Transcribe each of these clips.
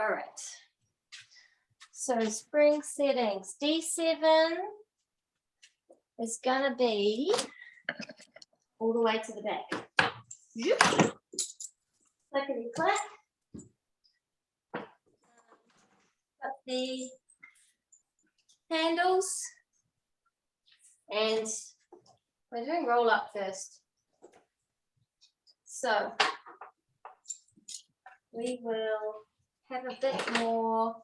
All right. So spring settings, D7 is gonna be all the way to the back. Yep. Clickety clack. Got the handles, and we're doing roll up first. So we will have a bit more.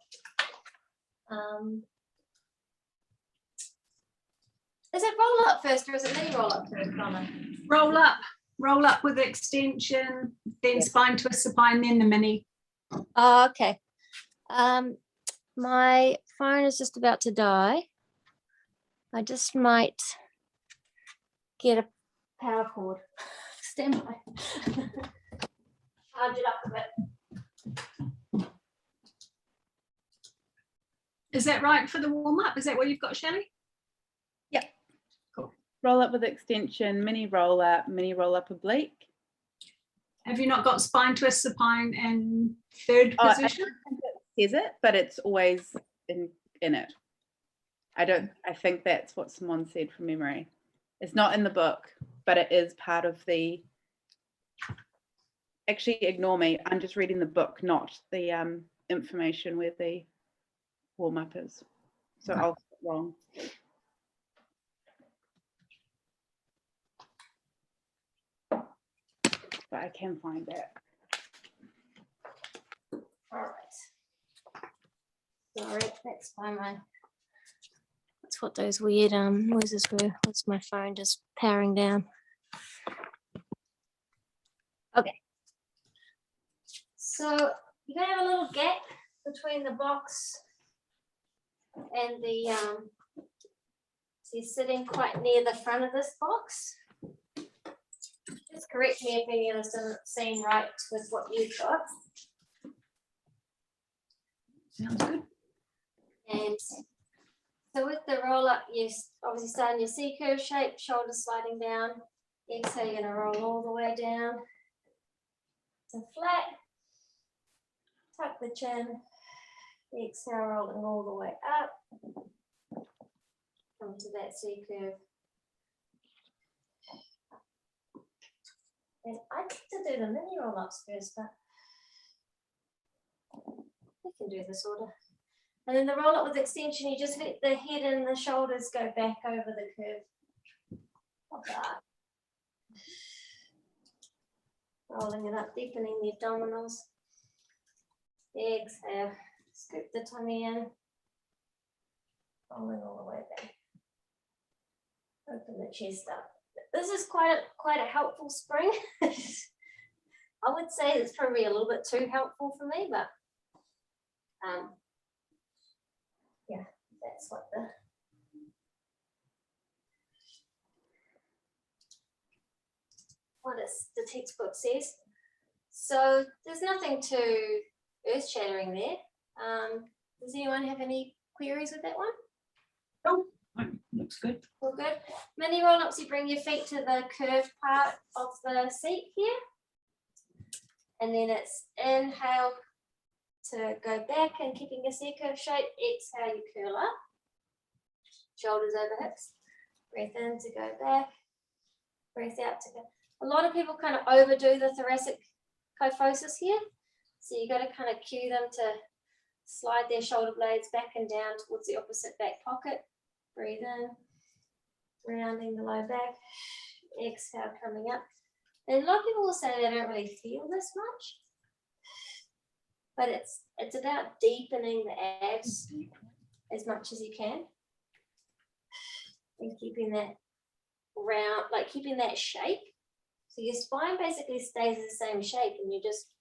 Is it roll up first or is it mini roll up first, Donna? Roll up with the extension, then spine twist supine, then the mini. Oh, okay. My phone is just about to die. I just might get a power cord. Stand by. Charge it up a bit. Is that right for the warm up? Is that what you've got, Shelley? Yep. Cool. Roll up with extension, mini roll up oblique. Have you not got spine twist supine and third position? I think it says it, but it's always in it. I think that's what Swan said from memory. It's not in the book, but it is part of the. Actually, ignore me. I'm just reading the book, not the information where the warm up is. So I'll get it wrong. But I can find it. All right. Sorry, that's by my. That's what those weird noises were. That's my phone just powering down. Okay. So you're gonna have a little gap between the box and the so you're sitting quite near the front of this box. Just correct me if any of this doesn't seem right with what you've got. Sounds good. And so with the roll up, you obviously start in your C curve shape, shoulders sliding down. Exhale, you're gonna roll all the way down to flat. Tuck the chin. Exhale, rolling all the way up. Come to that C curve. And I like to do the mini roll ups first, but we can do this order. And then the roll up with extension, you just let the head and the shoulders go back over the curve. Like that. Rolling it up, deepening the abdominals. Exhale, scoop the tummy in. Rolling all the way back. Open the chest up. This is quite a helpful spring. I would say it's probably a little bit too helpful for me, but yeah, that's what the textbook says. So there's nothing too earth-shattering there. Does anyone have any queries with that one? Oh, looks good. All good. Mini roll-ups, you bring your feet to the curved part of the seat here. And then it's inhale to go back and keeping a C-curve shape. Exhale, you curl up. Shoulders over hips. Breath in to go back. Breath out to go. A lot of people kind of overdo the thoracic kyphosis here. So you got to kind of cue them to slide their shoulder blades back and down towards the opposite back pocket. Breathe in, rounding the low back. Exhale, coming up. And a lot of people will say they don't really feel this much, but it's about deepening the abs as much as you can and keeping that round, like keeping that shape. So your spine basically stays the same shape and you just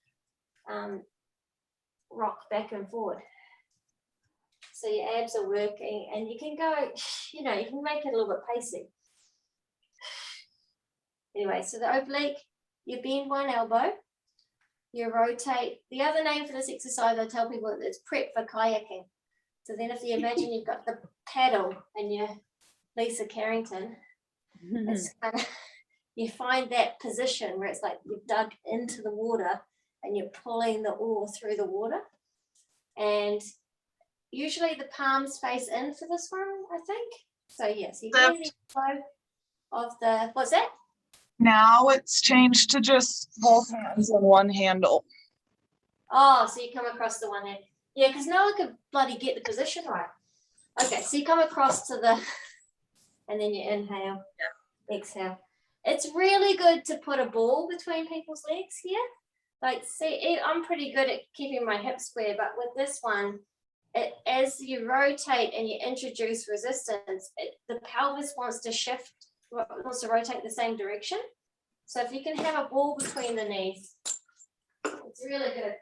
rock back and forward. So your abs are working and you can go, you can make it a little bit pacey. Anyway, so the oblique, you bend one elbow, you rotate. The other name for this exercise, I tell people, it's prep for kayaking. So then if you imagine you've got the paddle and you're Lisa Carrington, it's kind of, you find that position where it's like you've dug into the water and you're pulling the oar through the water. and usually the palms face in for this one, I think. So yes, you can the flow of the, what's that? Now it's changed to just both hands on one handle. Oh, so you come across the one hand. Yeah, because no one could bloody get the position right. Okay, so you come across to the, and then you inhale, exhale. It's really good to put a ball between people's legs here. Like, see, I'm pretty good at keeping my hips square, but with this one, as you rotate and you introduce resistance, the pelvis wants to shift, wants to rotate the same direction. So if you can have a ball between the knees, it's really good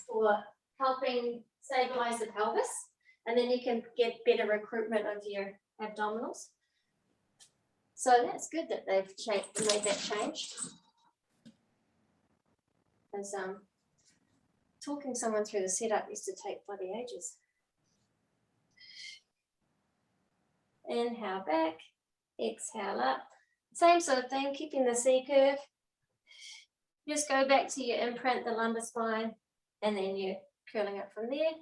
for helping stabilize the pelvis, and then you can get better recruitment of your abdominals. So that's good that they've made that change. Because talking someone through the setup used to take bloody ages. Inhale back, exhale up. Same sort of thing, keeping the C curve. Just go back to your imprint, the lumbar spine, and then you're curling up from there.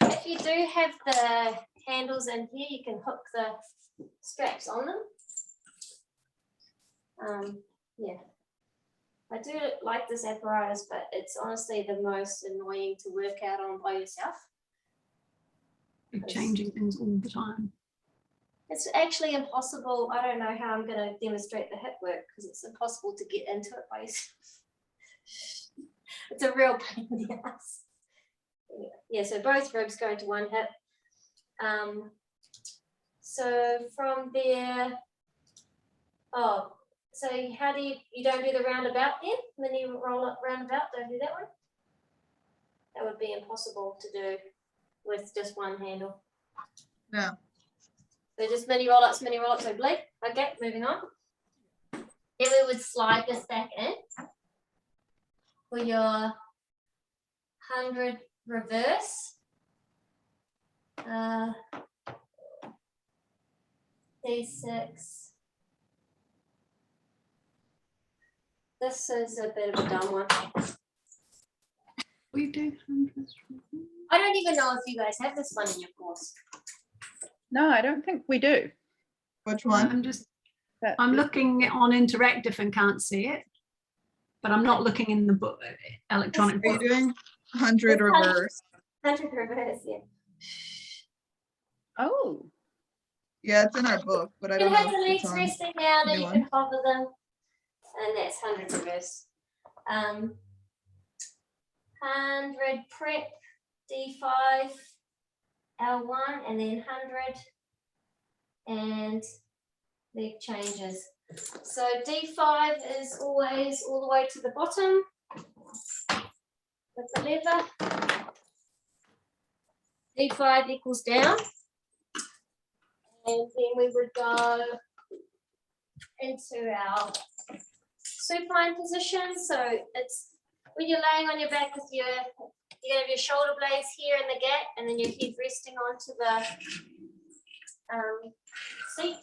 If you do have the handles in here, you can hook the straps on them. Yeah, I do like this apparatus, but it's honestly the most annoying to work out on by yourself. You're changing things all the time. It's actually impossible. I don't know how I'm going to demonstrate the hip work because it's impossible to get into it by yourself. It's a real pain in the ass. Yeah, so both ribs go into one hip. So from there, so how do you don't do the roundabout then you roll up roundabout, don't do that one? That would be impossible to do with just one handle. No. So just mini roll-ups, oblique. Okay, moving on. Then we would slide this back in for your 100 reverse. D6. This is a bit of a dumb one. We do hundreds. I don't even know if you guys have this one in your course. No, I don't think we do. Which one? I'm looking on interactive and can't see it, but I'm not looking in the book, electronic Are you book. doing 100 reverse? 100 reverse, yeah. Oh, Yeah, it's in our book, but I You don't have know the if legs it's on. resting down and new you can one. hover them, and that's 100 reverse. 100 prep, D5, L1, and then 100, and leg changes. So D5 is always all the way to the bottom with the lever. D5 equals down. And then we would go into our supine position. So it's when you're laying on your back with you have your shoulder blades here in the gap, and then your head resting onto the seat.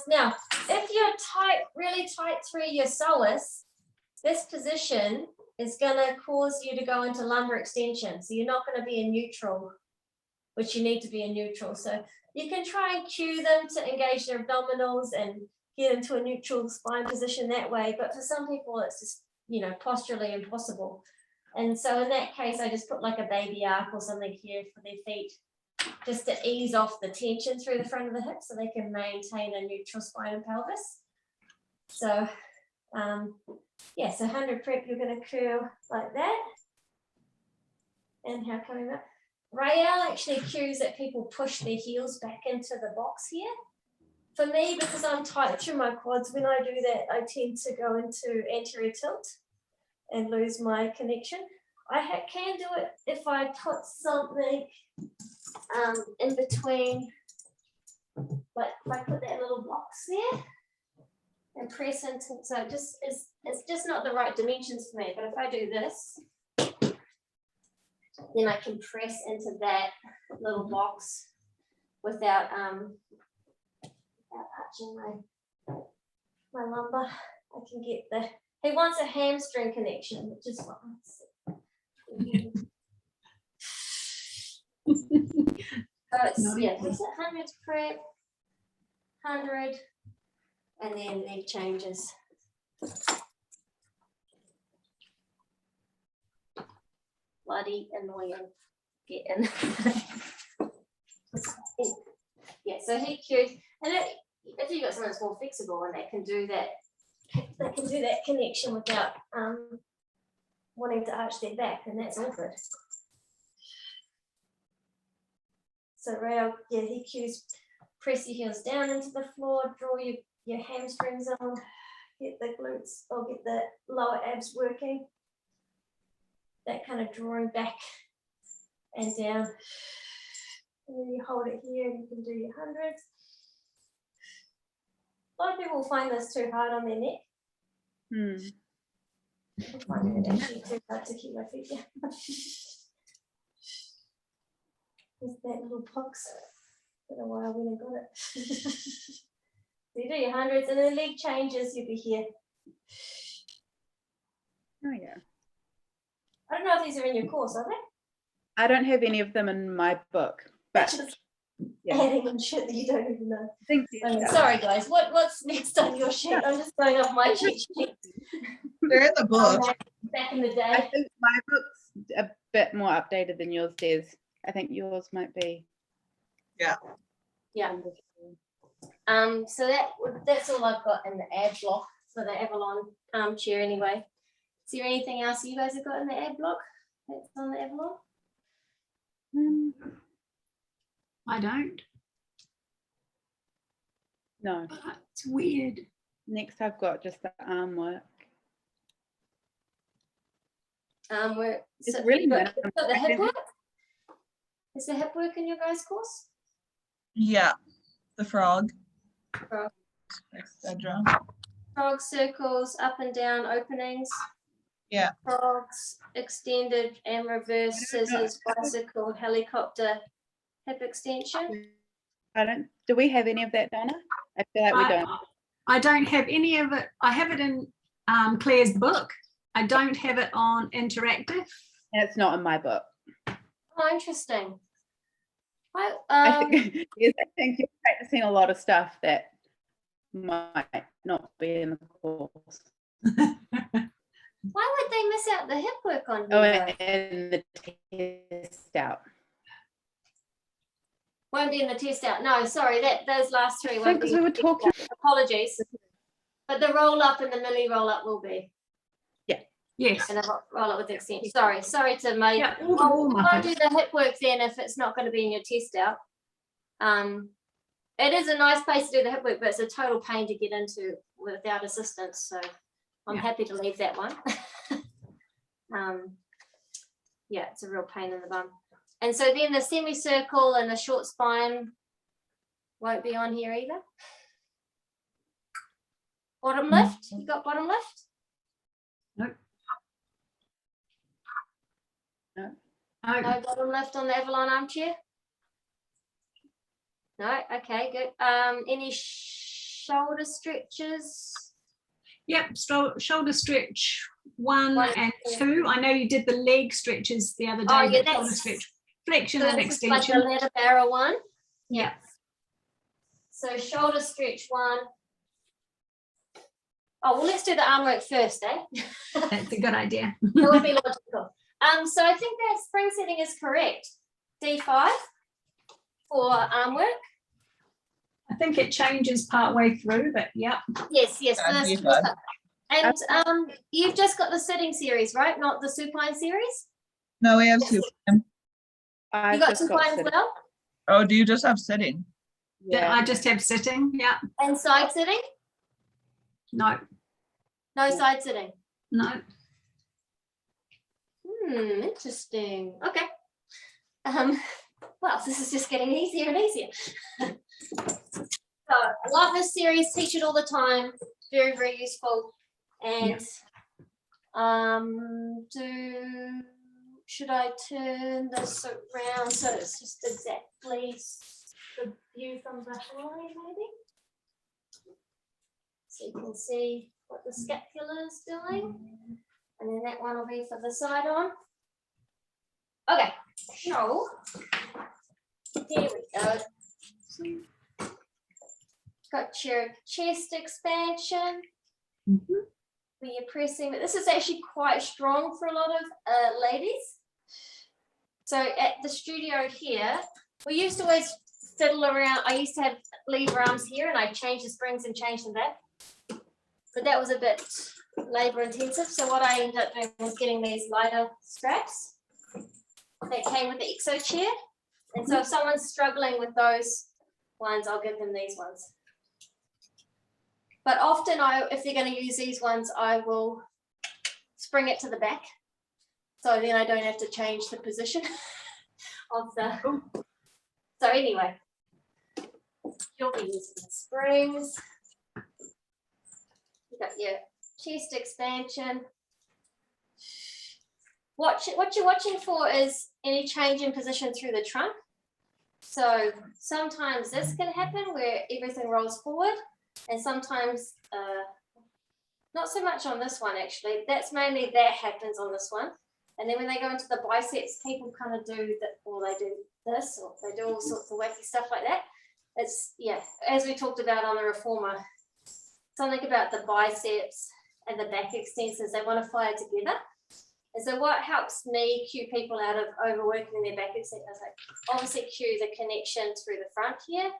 Now, if you're tight, really tight through your psoas, this position is going to cause you to go into lumbar extension. So you're not going to be in neutral, which you need to be in neutral. So you can try and cue them to engage their abdominals and get into a neutral spine position that way. But for some people, it's just, posturally impossible. And so in that case, I just put like a baby arc or something here for their feet, just to ease off the tension through the front of the hip so they can maintain a neutral spine and pelvis. So, so 100 prep, you're going to curl like that. Inhale, coming up. Rael actually cues that people push their heels back into the box here. For me, because I'm tight through my quads, when I do that, I tend to go into anterior tilt and lose my connection. I can do it if I put something in between, like if I put that little box there and press into, so it's just not the right dimensions for me. But if I do this, then I can press into that little box without arching my my lumbar. I can get he wants a hamstring connection, which is fine. So it's, Naughty. what's it, 100 prep, 100, and then leg changes. Bloody annoying. Get in. Yeah, so he cues, and if you've got something that's more flexible and they can do that connection without wanting to arch their back, and that's all good. So Rail, yeah, he cues, press your heels down into the floor, draw your hamstrings on, get the glutes or get the lower abs working. That kind of drawing back and down. And then you hold it here and you can do your 100s. A lot of people will find this too hard on their neck. I find it actually too hard to keep my feet down. There's that little box. I don't know why I went and got it. So you do your 100s and then leg changes, you'll be here. Oh yeah. I don't know if these are in your course, are they? I don't have any of them in my book, but Just yeah. adding on shit that you don't even know. Thank you. Sorry guys, what's next on your sheet? I'm just going off my cheat sheet. They're in the book. Back in the I day. think my book's a bit more updated than yours, Des. I think yours might be. Yeah. So that's all I've got in the ad block for the Avalon chair anyway. Is there anything else you guys have got in the ad block that's on the Avalon? I don't. No. It's weird. Next, I've got just the arm work. It's really you've got minimal. the hip work? Is the hip work in your guys' course? Yeah, the frog. Frog. Etc. Frog circles, up and down openings. Yeah. Frogs, extended and reverse scissors, bicycle, helicopter, hip extension. Do we have any of that, Donna? I feel like we don't. I don't have any of it. I have it in Claire's book. I don't have it on interactive. And it's not in my book. Oh, interesting. I think yes, I think you're practicing a lot of stuff that might not be in the course. Why would they miss out the hip work on Oh, here? and the test out. Won't be in the test out. No, sorry, those last three I won't think be. because we were talking. Apologies. But the roll up and the milli roll up will be. Yes. And a roll up with the extension. Sorry to make. Yeah, all the warm Won't up. do the hip work then if it's not going to be in your test out. It is a nice place to do the hip work, but it's a total pain to get into without assistance. So I'm happy to leave that one. Yeah, it's a real pain in the bum. And so then the semicircle and the short spine won't be on here either. Bottom lift, you got bottom lift? Nope. No. Oh, No bottom lift on the Avalon armchair? No, okay, good. Any shoulder stretches? yep, shoulder stretch 1 One and and 2. I know you did the leg stretches the other day. Oh, yeah, but shoulder that's- stretch, flexion So and this is like extension. the ladder barrel one. Yeah. So shoulder stretch 1. Oh, well, let's do the arm work first, eh? That's a good idea. That would be logical. So I think that spring setting is correct. D5 for arm work. I think it changes part way through, but yeah. Yes, Yeah, first. D5. And you've just got the sitting series, right? Not the supine series? No, we have two. I've You got just supine as sitting. well? Oh, do you just have sitting? Yeah. I just have sitting. Yeah. And side sitting? No, No side sitting. no. Interesting. Okay. Well, this is just getting easier and easier. So I love this series, teach it all the time. Very, very useful. And should I turn this around so it's just exactly the view from behind, maybe? So you can see what the scapula is doing. And then that one will be for the side on. Okay, so here we go. Got your chest expansion. Mhm. Where you're pressing, but this is actually quite strong for a lot of ladies. So at the studio here, we used to always fiddle around. I used to have lever arms here and I'd change the springs and change them back. But that was a bit labor intensive. So what I ended up doing was getting these lighter straps that came with the exo chair. And so if someone's struggling with those ones, I'll give them these ones. But often if they're going to use these ones, I will spring it to the back. So then I don't have to change the position of the. So anyway, you'll be using the springs. You got your chest expansion. What you're watching for is any change in position through the trunk. So sometimes this can happen where everything rolls forward. And sometimes, not so much on this one actually, that's mainly that happens on this one. And then when they go into the biceps, people kind of do that, or they do this, or they do all sorts of wacky stuff like that. It's, yeah, as we talked about on the reformer, something about the biceps and the back extensors, they want to fire together. And so what helps me cue people out of overworking their back extensors, like obviously cue the connection through the front here,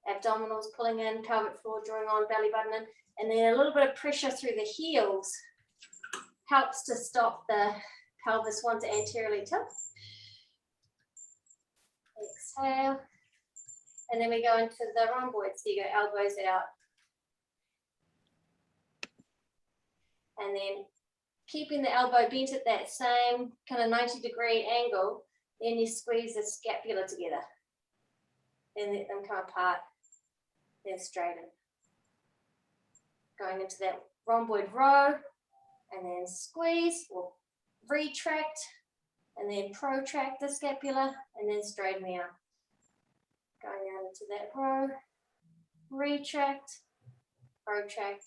abdominals pulling in, pelvic floor drawing on, belly button in, and then a little bit of pressure through the heels helps to stop the pelvis want to anteriorly tilt. Exhale. And then we go into the rhomboid. So you go elbows out. And then keeping the elbow bent at that same kind of 90-degree angle, then you squeeze the scapula together. Then let them come apart. Then straighten. Going into that rhomboid row, and then squeeze or retract, and then protract the scapula, and then straighten the arm. Going out into that row, retract, protract,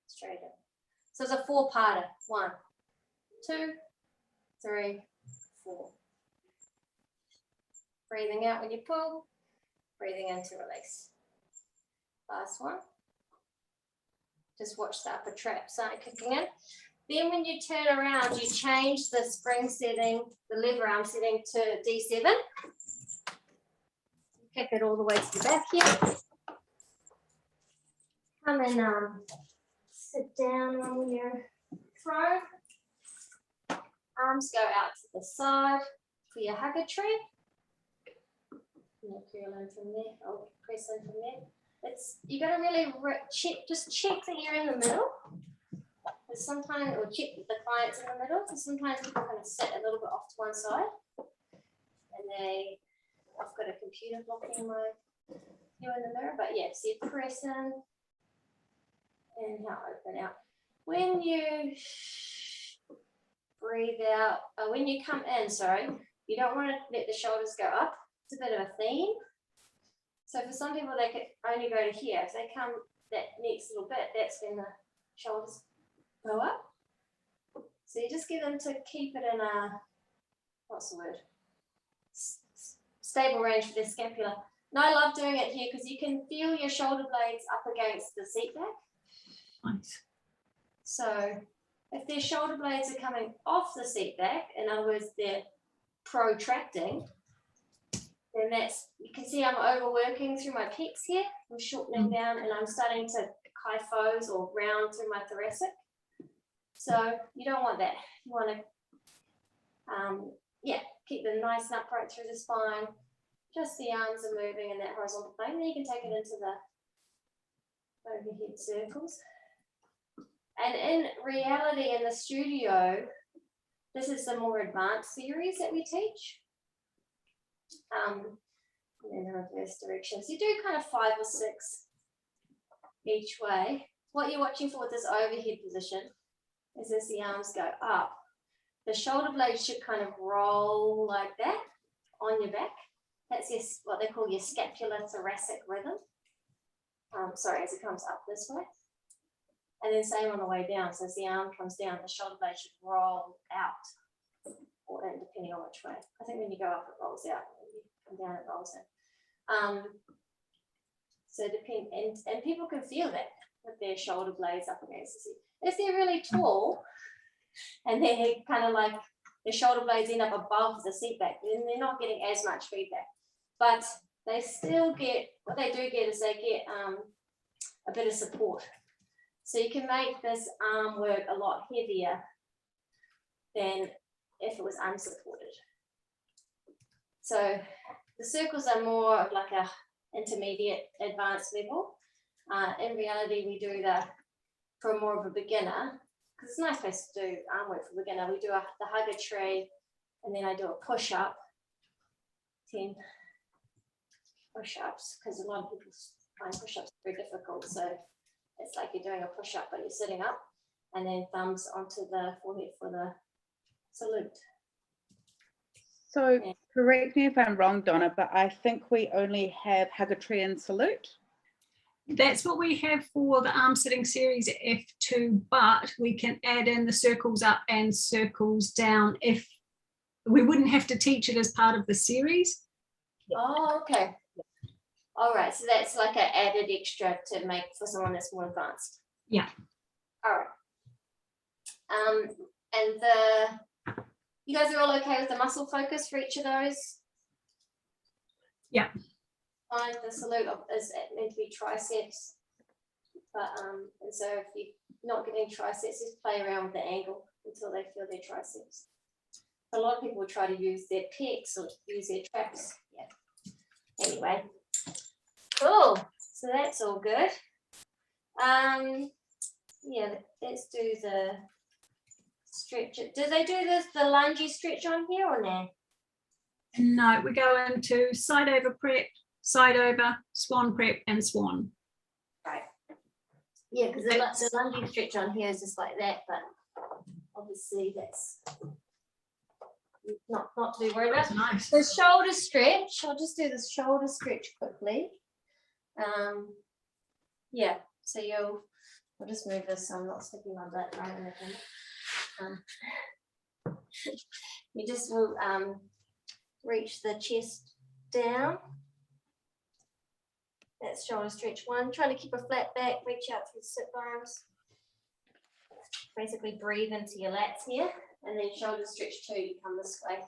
straighten. So it's a 4-parter. 1, 2, 3, 4. Breathing out when you pull. Breathing in to release. Last one. Just watch the upper trap start kicking in. Then when you turn around, you change the spring setting, the lever arm setting to D7. Kick it all the way to the back here. Come and sit down on your throne. Arms go out to the side for your hugger tree. Curl in from there. I'll press in from there. You got to really check that you're in the middle. Because sometimes, or check that the client's in the middle. Because sometimes people kind of sit a little bit off to one side, and I've got a computer blocking my view in the mirror. But yeah, so you press in, inhale, open out. When you breathe out, when you come in, sorry, you don't want to let the shoulders go up. It's a bit of a theme. So for some people, they could only go to here. If they come that next little bit, that's when the shoulders go up. So you just get them to keep it in a, what's the word? Stable range for their scapula. And I love doing it here because you can feel your shoulder blades up against the seat back. Nice. So if their shoulder blades are coming off the seat back, in other words, they're protracting, then you can see I'm overworking through my pecs here. I'm shortening down and I'm starting to kyphose or round through my thoracic. So you don't want that. You want to, keep them nice and upright through the spine. Just the arms are moving in that horizontal plane. Then you can take it into the overhead circles. And in reality, in the studio, this is the more advanced series that we teach. And then the reverse direction. So you do kind of 5 or 6 each way. What you're watching for with this overhead position is as the arms go up, the shoulder blades should kind of roll like that on your back. That's what they call your scapular thoracic rhythm. Sorry, as it comes up this way. And then same on the way down. So as the arm comes down, the shoulder blade should roll out, or in, depending on which way. I think when you go up, it rolls out. When you come down, it rolls in. So and people can feel that with their shoulder blades up against the seat. If they're really tall and they're kind of like the shoulder blades end up above the seat back, then they're not getting as much feedback. But they still get, what they do get is they get a bit of support. So you can make this arm work a lot heavier than if it was unsupported. So the circles are more of like a intermediate advanced level. In reality, we do for more of a beginner, because it's a nice place to do arm work for beginner. We do the hugger tree, and then I do a push-up, 10 push-ups, because a lot of people find push-ups very difficult. So it's like you're doing a push-up, but you're sitting up, and then thumbs onto the forehead for the salute. So correct me if I'm wrong, Donna, but I think we only have hugger tree and salute. That's what we have for the arm sitting series at F2, but we can add in the circles up and circles down if we wouldn't have to teach it as part of the series. Oh, okay. All right, so that's like an added extra to make for someone that's more advanced. Yeah. All right. And you guys are all okay with the muscle focus for each of those? Yeah. Fine. The salute is meant to be triceps, but and so if you're not getting triceps, just play around with the angle until they feel their triceps. A lot of people will try to use their pecs or use their traps. Yeah. Anyway. Cool. So that's all good. Yeah, let's do the stretch. Do they do the lungy stretch on here or no? No, we go into side over prep, side over, swan prep, and swan. Right. Yeah, because the lungy stretch on here is just like that, but obviously that's not to be worried about. That's nice. The shoulder stretch, I'll just do the shoulder stretch quickly. Yeah, so I'll just move this so I'm not sticking my butt right in the camera. You just will reach the chest down. That's shoulder stretch 1. Trying to keep a flat back, reach out through the sit bones. Basically breathe into your lats here, and then shoulder stretch 2, you come this way.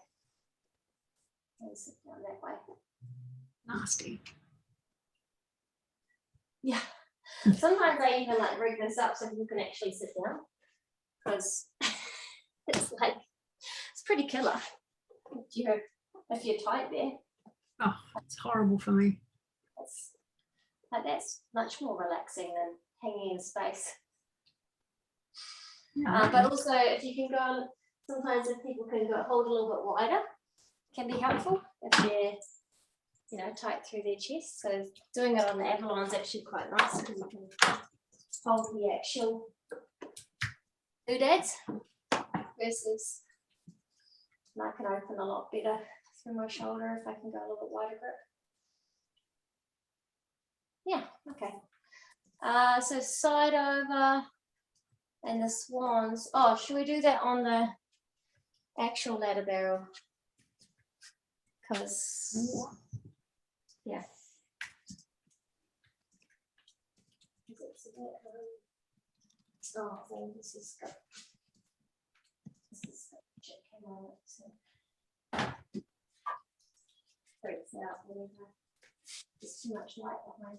And sit down that way. Nasty. Yeah. Sometimes I even like rig this up so people can actually sit down, because it's pretty killer if you're tight there. Oh, it's horrible for me. That's much more relaxing than hanging in space. Yeah. But also, if you can go, sometimes if people can go hold a little bit wider, can be helpful if they're tight through their chest. So doing it on the Avalon is actually quite nice because you can hold the actual doodads versus I can open a lot better through my shoulder if I can go a little bit wider grip. Yeah, okay. So side over and the swans. Oh, should we do that on the actual ladder barrel? Because, yeah. Oh, I think this is good. Came on it, so. Breaks out whenever. There's too much light behind.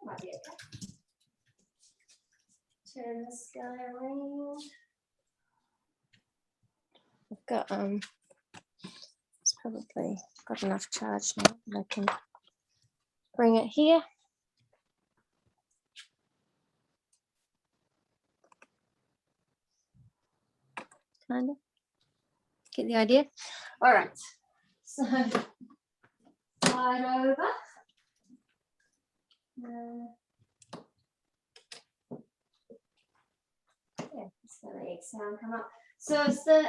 Might be okay. Turn this guy around. I've got it's probably got enough charge now that I can bring it here. Kind of get the idea. All right, so slide over. Yeah, just let the exhale come up. So it's the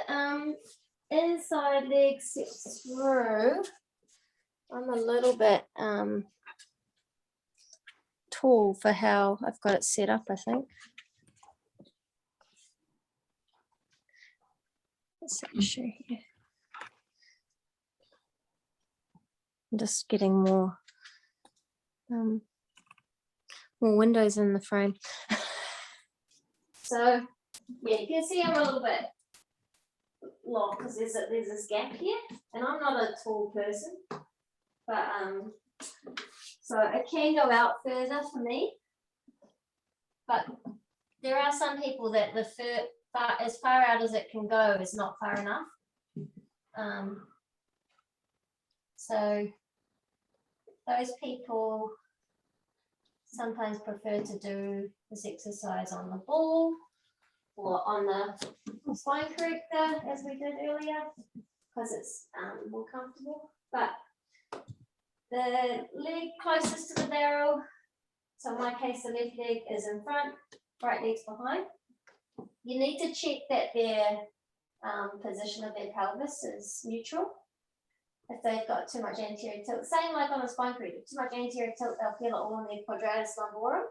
inside leg sits through. I'm a little bit cool for how I've got it set up, I think. Let's show here. I'm just getting more windows in the frame. So yeah, you can see I'm a little bit long because there's this gap here, and I'm not a tall person, but so it can go out further for me. But there are some people that the as far out as it can go is not far enough. So those people sometimes prefer to do this exercise on the ball or on the spine corrector, as we did earlier, because it's more comfortable. But the leg closest to the barrel, so in my case the left leg is in front, right leg's behind. You need to check that their position of their pelvis is neutral. If they've got too much anterior tilt, same like on a spine corrector, too much anterior tilt, they'll feel it all in their quadratus lumborum.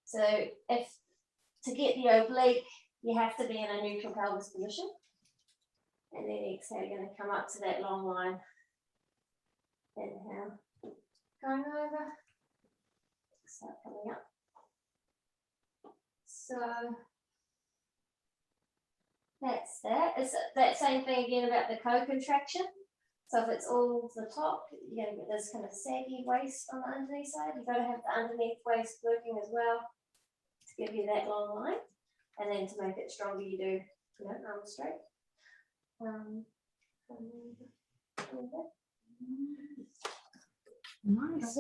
So if to get the oblique, you have to be in a neutral pelvis position. And then exhale, you're going to come up to that long line. Inhale, going over. Exhale, coming up. So that's that. It's that same thing again about the co-contraction. So if it's all the top, you're going to get this kind of saggy waist on the underneath side. You've got to have the underneath waist working as well to give you that long line. And then to make it stronger, you do, arms straight. Nice.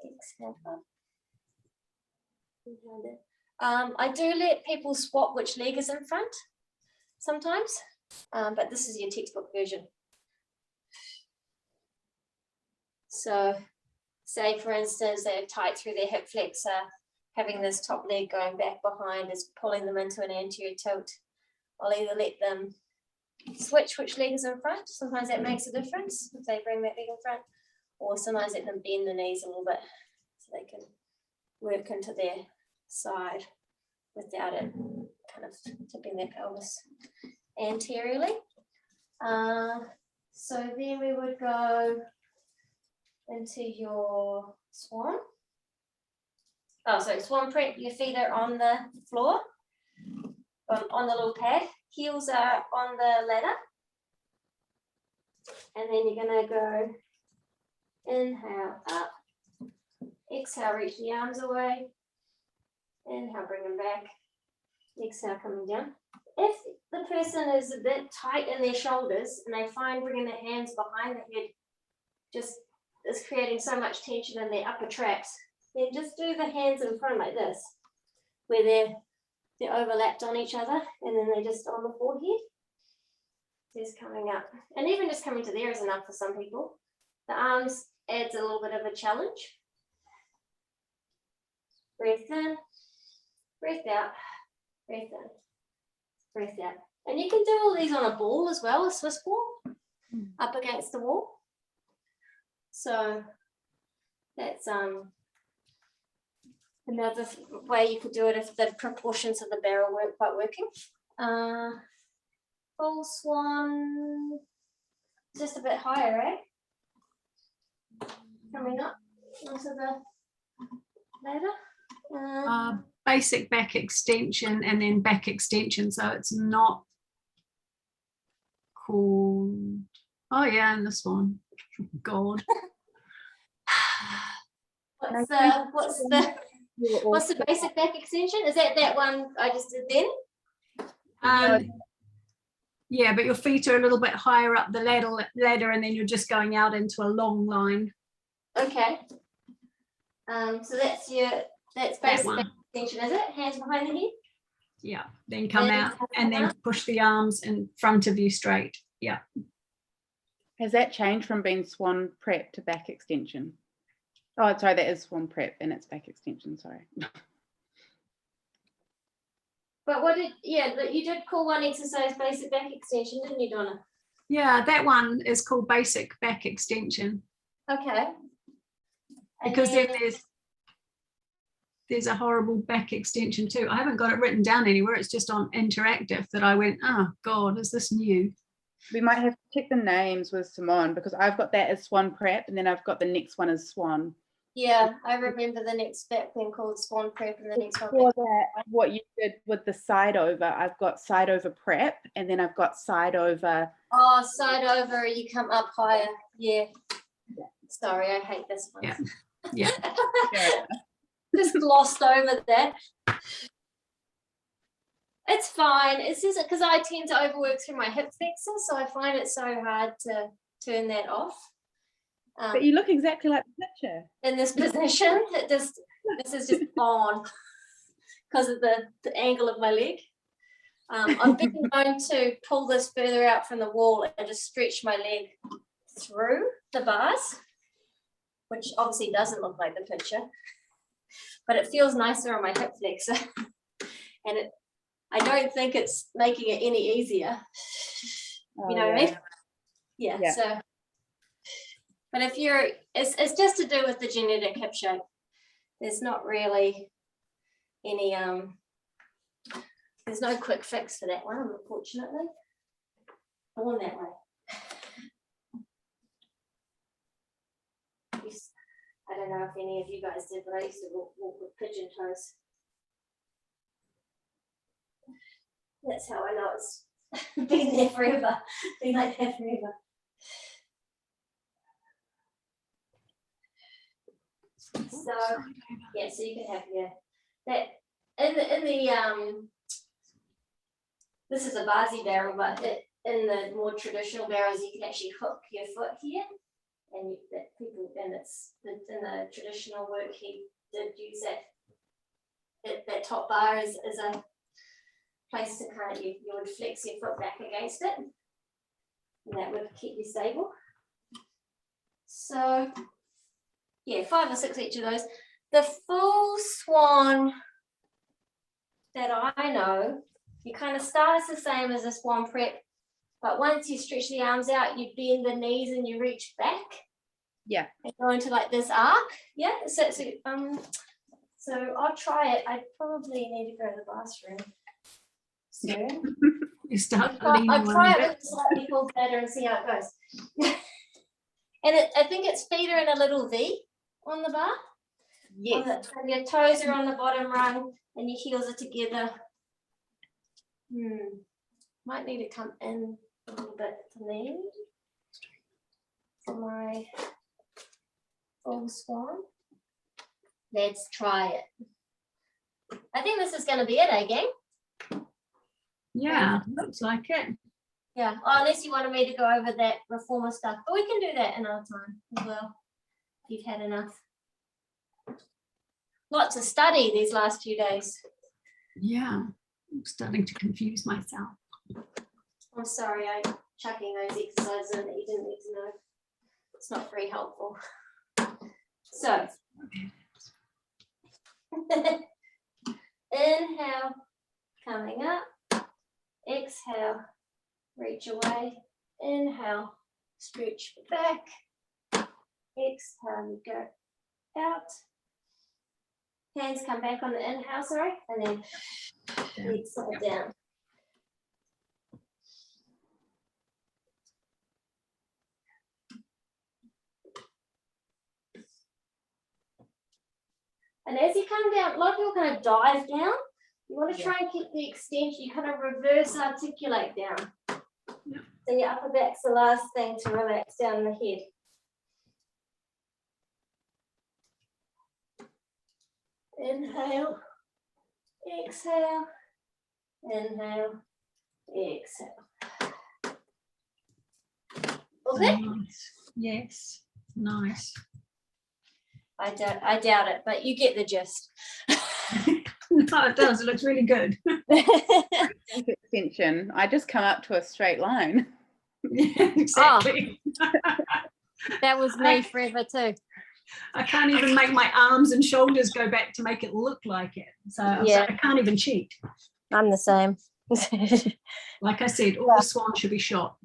Exhale up. I do let people swap which leg is in front sometimes, but this is your textbook version. So say for instance they're tight through their hip flexor, having this top leg going back behind is pulling them into an anterior tilt. I'll either let them switch which leg is in front, sometimes that makes a difference if they bring that leg in front, or sometimes let them bend the knees a little bit so they can work into their side without it kind of tipping their pelvis anteriorly. So then we would go into your swan. Oh, sorry, swan prep. Your feet are on the floor, on the little pad. Heels are on the ladder. And then you're going to go inhale up. Exhale, reach the arms away. Inhale, bring them back. Exhale, coming down. If the person is a bit tight in their shoulders and they find bringing their hands behind the head just is creating so much tension in their upper traps, then just do the hands in front like this, where they're overlapped on each other and then they're just on the forehead. Just coming up. And even just coming to there is enough for some people. The arms adds a little bit of a challenge. Breath in, breath out, breath in, breath out. And you can do all these on a ball as well, a Swiss ball, up against the wall. So that's another way you could do it if the proportions of the barrel weren't quite working. Full swan, just a bit higher, eh? Coming up onto the ladder. Basic back extension and then back extension, so it's not called, oh yeah, and this one, God. What's the basic back extension? Is that one I just did then? Yeah, but your feet are a little bit higher up the ladder and then you're just going out into a long line. Okay. So that's basic back extension, is it? Hands behind the head? Yeah, then come out and then push the arms in front of you straight. Yeah. Has that changed from being swan prep to back extension? Oh, sorry, that is swan prep and it's back extension, sorry. But you did call one exercise basic back extension, didn't you, Donna? Yeah, that one is called basic back extension. Okay. And Because then then- there's a horrible back extension too. I haven't got it written down anywhere. It's just on interactive that I went, oh God, is this new? We might have to check the names with Simone because I've got that as Swan Prep and then I've got the next one as Swan. yeah, I remember the next back then called Swan Prep and the next one. For that, what you did with the side over, I've got side over prep and then I've got side over. Oh, side over, you come up higher. Yeah. Sorry, I hate this one. Yeah. Yeah. Just glossed over that. It's fine. It's just because I tend to overwork through my hip flexor, so I find it so hard to turn that off. But you look exactly like the picture. In this position, this is just on because of the angle of my leg. I've been known to pull this further out from the wall and just stretch my leg through the bars, which obviously doesn't look like the picture, but it feels nicer on my hip flexor. And I don't think it's making it any easier. You know what I mean? Yeah. So, but if you're, it's just to do with the genetic hip shape. There's not really any, there's no quick fix for that one, unfortunately. Born that way. I don't know if any of you guys did, but I used to walk with pigeon toes. That's how I know it's been there forever. Been like that forever. So yeah, so you can have that in the this is a Basi barrel, but in the more traditional barrels you can actually hook your foot here, and it's in the traditional work he did use that top bar as a place to kind of you would flex your foot back against it, and that would keep you stable. So yeah, 5 or 6 each of those. The full Swan that I know, you kind of start as the same as a Swan Prep, but once you stretch the arms out, you bend the knees and you reach back. Yeah. And go into like this arc. Yeah. So I'll try it. I probably need to go to the bathroom soon. You start I'll try it with a slightly full bladder and see how it goes. And I think its feet are in a little V on the bar. Yes. And your toes are on the bottom rung and your heels are together. Might need to come in a little bit for me. For my full Swan. Let's try it. I think this is going to be it, eh, gang? Yeah, looks like it. Yeah, unless you wanted me to go over that reformer stuff, but we can do that another time as well. If you've had enough. Lots of study these last few days. Yeah, I'm starting to confuse myself. I'm sorry, I'm chucking those exercises in that you didn't need to know. It's not very helpful. So, inhale, coming up. Exhale, reach away. Inhale, stretch back. Exhale, you go out. Hands come back on the inhale, sorry, and then exhale down. And as you come down, a lot of people kind of dive down. You want to try and keep the extension, you kind of reverse articulate down. So your upper back's the last thing to relax down the head. Inhale, exhale, inhale, exhale. Okay? Nice. Yes, nice. I doubt it, but you get the gist. No, it does. It looks really good. Extension. I just come up to a straight line. Yeah, exactly. That was me forever too. I can't even make my arms and shoulders go back to make it look like it. So Yeah. I can't even cheat. I'm the same. Like I said, all the Swan should be shot.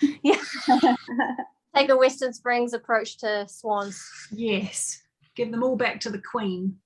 Take take a Western Springs approach to swans. Yes. Give them all back to the queen.